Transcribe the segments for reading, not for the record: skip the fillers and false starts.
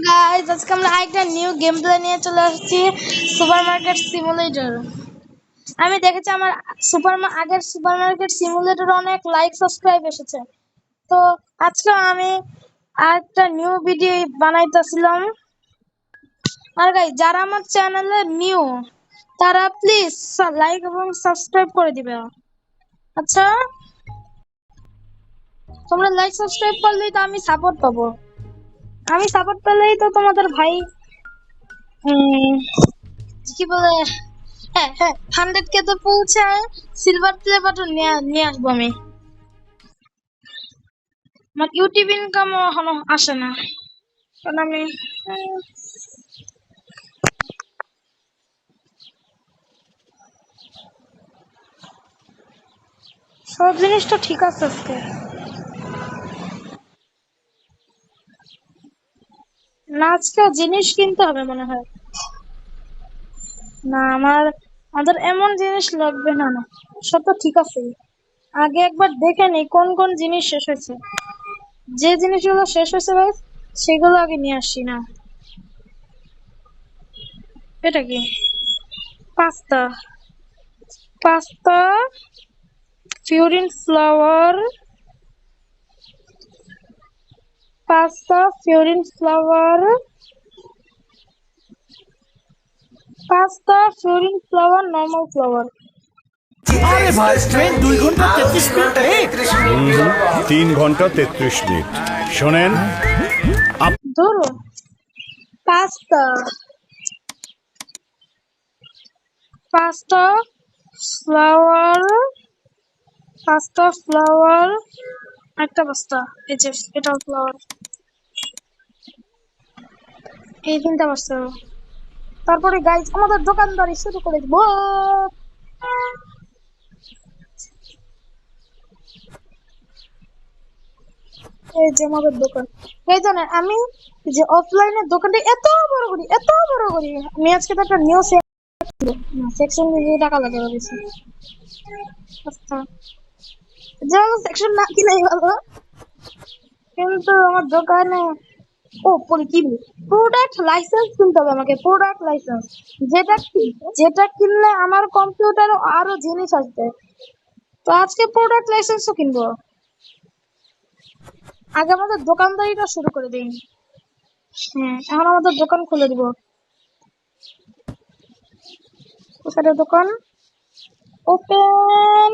Guys, আজকে আমরা একটা নিউ গেম প্লে নিয়ে চলে আসছি, সুপারমার্কেট সিমুলেটর। আমি দেখেছি আমার আগের সুপারমার্কেট সিমুলেটর অনেক লাইক সাবস্ক্রাইব এসেছে। তো আজকে আমি একটা নিউ ভিডিও বানাইতেছিলাম। আর গাইস, যারা আমার চ্যানেলে নিউ তারা প্লিজ লাইক এবং সাবস্ক্রাইব করে দিবে। আচ্ছা, তোমরা লাইক সাবস্ক্রাইব করলেই তো আমি সাপোর্ট পাবো। আমি সাপোর্ট পেলেই তো তোমাদের ভাই কি বলে, হ্যাঁ হ্যাঁ, 100K তো পৌঁছায় সিলভার প্লে বাটন নিয়ে আসবো আমি। আমার ইউটিউব ইনকাম এখনো আসে না, কারণ আমি সব জিনিসটা ঠিক আছে আজকে। না, আজকে জিনিস কিনতে হবে মনে হয়। না, আমাদের এমন জিনিস লাগবে না। না, সব তো ঠিক আছে। আগে একবার দেখে নি কোন কোন জিনিস শেষ হয়েছে। যে জিনিসগুলো শেষ হয়েছে ভাই, সেগুলো আগে নিয়ে আসি না। এটা কি? Pasta, pasta, furin flower, pasta, furin flower, pasta, furin flower, normal flower. আরে ভাই, ট্রেন 2 ঘন্টা 33 মিনিট লেট। 3 ঘন্টা 33 মিনিট। শোনেন, ধরো pasta, pasta, flower, pasta, flower, একটা পাস্তা, এই যে এটাও ফ্লাওয়ার, এই তিনটা পাস্তা। তারপরে গাইজ আমাদের দোকানদারি শুরু করে দিব। এই যে আমাদের দোকান, এই জানেন আমি যে অফলাইনের দোকানটা এত বড় করি, এত বড় করি। আমি আজকে তো একটা নিউ সেকশন দিয়ে টাকা লাগে বেশি। আচ্ছা, যেমন সেকশন না কিনাই ভালো, কিন্তু আমার দোকানে কি প্রোডাক্ট লাইসেন্স কিনতে হবে আমাকে, প্রোডাক্ট লাইসেন্স। যেটা কিনলে আমার কম্পিউটারে আরো জিনিস আসবে। তো আজকে প্রোডাক্ট লাইসেন্সও কিনবো। আগে আমাদের দোকানদারিটা শুরু করে দিই। হ্যাঁ, এখন আমাদের দোকান খুলে দিব। কোথায় দোকান? ওপেন।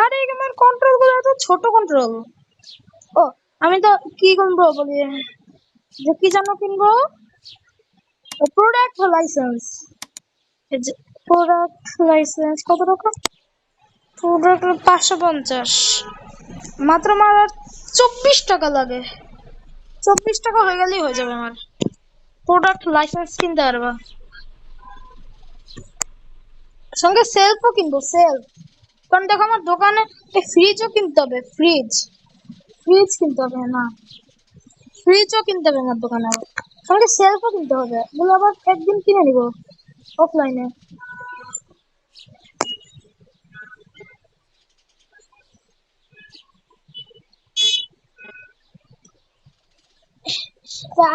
আরে আমার কন্ট্রোল গুলো এত ছোট কন্ট্রোল। ও, আমি তো কি কিনবো বলি, যে কি জানো কিনবো, প্রোডাক্ট লাইসেন্স। প্রোডাক্ট লাইসেন্স কত টাকা? প্রোডাক্ট 550, মাত্র আমার 24 টাকা লাগে। 24 টাকা হয়ে গেলেই হয়ে যাবে আমার প্রোডাক্ট লাইসেন্স কিনতে পারবা। সঙ্গে সেলফও কিনবো, সেলফ। কারণ দেখো আমার দোকানে ফ্রিজও কিনতে হবে, ফ্রিজ, ফ্রিজ কিনতে হবে। না, ফ্রিজও কিনতে হবে আমার দোকানে, সঙ্গে সেলফও কিনতে হবে। এগুলো আবার একদিন কিনে নিবো অফলাইনে।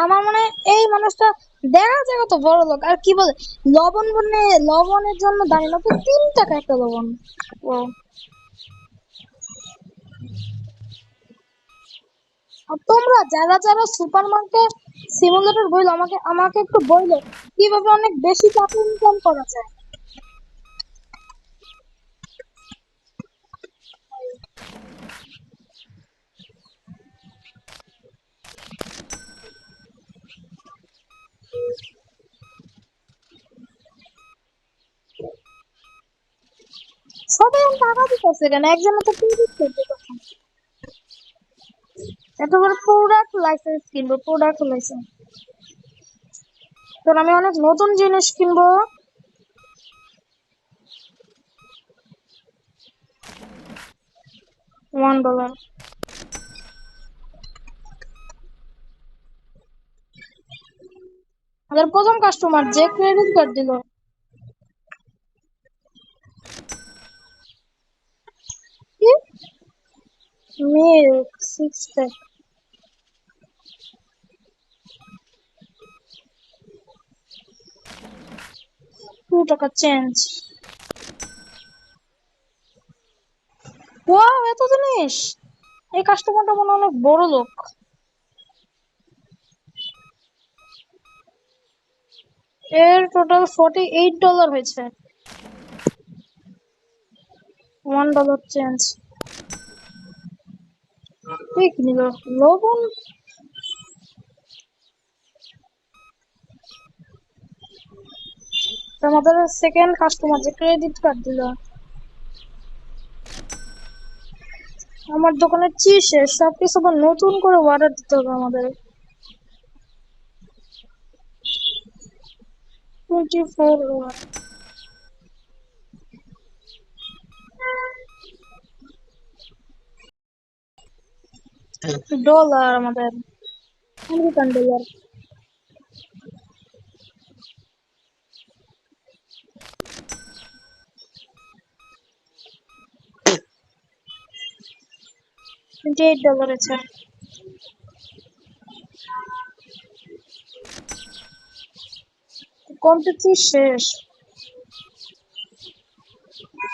আমার মনে হয় এই মানুষটা দেখা যায় কত বড় লোক, আর কি বলে লবণ বনে, লবণের জন্য দাঁড়িয়ে না, 3 টাকা একটা লবণ। ও, আর তোমরা যারা যারা সুপার মার্কেট সিমুলেটর বইলো, আমাকে আমাকে একটু বইলো কিভাবে অনেক বেশি টাকা ইনকাম করা যায়। সবাই এখন টাকা দিতেছে কেন, একজনে তো কিনতে তখন। এত বড় প্রোডাক্ট লাইসেন্স কিনবো, প্রোডাক্ট লাইসেন্স। কারণ আমি অনেক নতুন জিনিস কিনবো। $1। আমাদের প্রথম কাস্টমার যে ক্রেডিট কার্ড দিল। কি? Milk 6 pack. টাকা চেঞ্জ। ওয়াও, এত জিনিস! এই কাস্টমারটা মনে হয় অনেক বড় লোক। এর টোটাল $48 হয়েছে। $1 চেঞ্জ। ঠিক নিল লবণ। আমাদের সেকেন্ড কাস্টমার যে ক্রেডিট কার্ড দিল। আমার দোকানের চিজ শেষ, সবকিছু আবার নতুন করে অর্ডার দিতে হবে আমাদের। 24 ডলার আমাদের, আমেরিকান ডলার। $28 আছে। কমতেছি শেষ।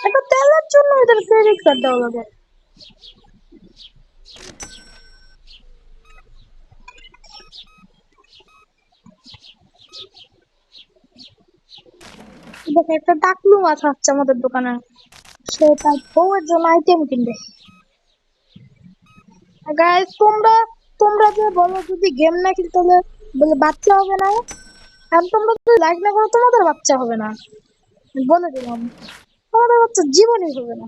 একটা তেলের জন্য এদের ক্রেডিট কার্ড দেওয়া লাগে। দেখে একটা টাকলু মাছ আসছে আমাদের দোকানে, সে তার বউয়ের জন্য আইটেম কিনবে। গাইস, তোমরা তোমরা যে বলো যদি গেম না খেলতে হলে বলে বাচ্চা হবে না, আর তোমরা যদি লাইক না করো তোমাদের বাচ্চা হবে না। বলে দিলাম, তোমাদের বাচ্চা জীবনই হবে না।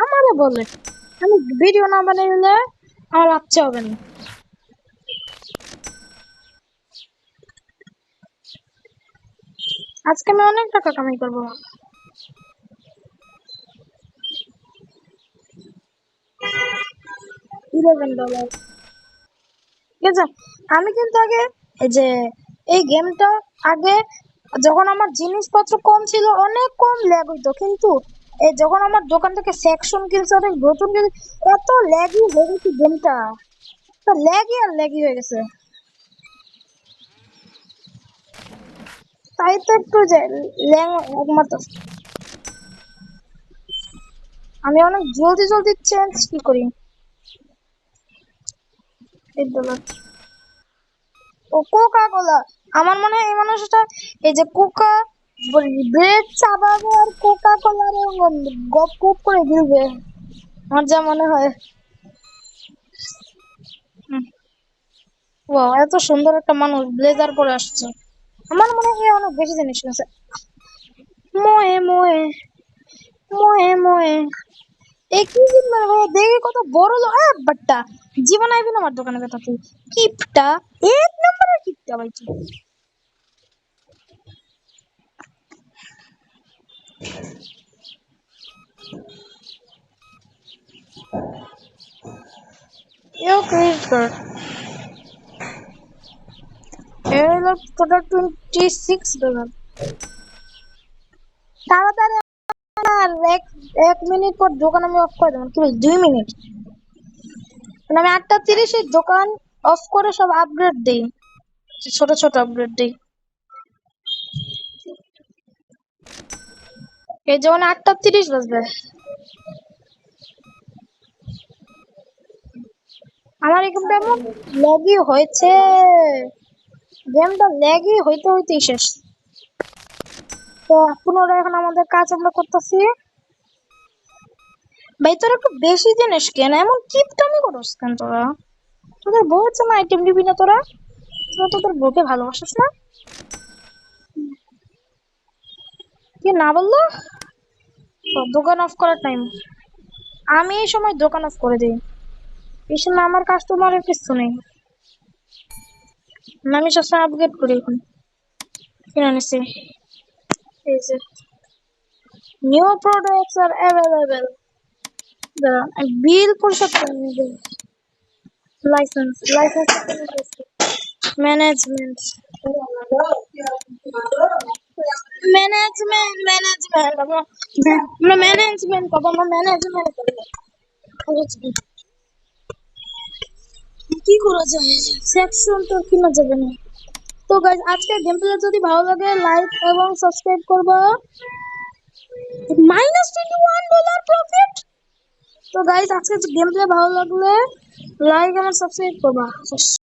আমারে বলে আমি ভিডিও না বানাইলে আমার বাচ্চা হবে না। আজকে আমি অনেক টাকা কামাই করবো। $11। ঠিক আছে, আমি কিন্তু আগে এই যে এই গেমটা আগে যখন আমার জিনিসপত্র কম ছিল অনেক কম ল্যাগ হইতো, কিন্তু এই যখন আমার দোকান থেকে সেকশন কিনছে অনেক নতুন এত ল্যাগই হয়ে গেছে গেমটা, তো ল্যাগই আর ল্যাগই হয়ে গেছে। তাই তো একটু যে ল্যাগ একমাত্র আমি অনেক জলদি জলদি চেঞ্জ কি করি। $8। ও কোকা কোলা, আমার মনে হয় এই মানুষটা এই যে কোকা ব্রেড চাবাবে আর কোকা কোলার গপ গপ করে গিলবে, আমার যা মনে হয়। ও এত সুন্দর একটা মানুষ ব্লেজার পরে আসছে, আমার মনে হয় অনেক বেশি জিনিস আছে। মোয়ে মোয়ে মোয়ে মোয়ে একই দিন দেখে কত বড় লোক। বাট্টা জীবন আইবি না আমার দোকানে কথা তুই। কিপটা, এক নম্বরের কিপটা ভাই তুই। ইউ ক্রেডিট কার্ড এর হলো টোটাল $26। তাড়াতাড়ি আর এক মিনিট পর দোকান আমি অফ করে দেবো, কি বল 2 মিনিট, মানে আমি 8:30 দোকান অফ করে সব আপগ্রেড দিই, ছোট ছোট আপগ্রেড দিই। এই যখন 8:30 বাজবে আমার এই গেমটা এমন ল্যাগই হয়েছে, গেমটা ল্যাগই হইতে হইতেই শেষ। তো পুনরায় এখন আমাদের কাজ আমরা করতেছি। ভাই তোরা একটু বেশি জিনিস কেন, এমন কিপটামি করস কেন তোরা? তোদের বউ হচ্ছে না আইটেম দিবি না তোরা? তোরা তোদের বউকে ভালোবাসিস না? কি না বললো? দোকান অফ করার টাইম, আমি এই সময় দোকান অফ করে দিই। এই সময় আমার কাস্টমারের কিছু নেই, আমি সবসময় আপগ্রেড করি। এখন কিনে নিছি, এই যে নিউ প্রোডাক্টস আর অ্যাভেলেবেল। বিল পরিশোধ করে নিবে, licence licence management management management আমরা ম্যানেজমেন্ট করবো, আমরা ম্যানেজমেন্ট করবো। কি করা যায়, সেকশন তো কিনা যাবে না, তো গাইজ আজকে গেম প্লে যদি ভালো লাগে লাইক এবং সাবস্ক্রাইব করবা। -21 ডলার প্রফিট। তো গাইজ আজকে গেম প্লে ভালো লাগলে লাইক এবং সাবস্ক্রাইব করবা।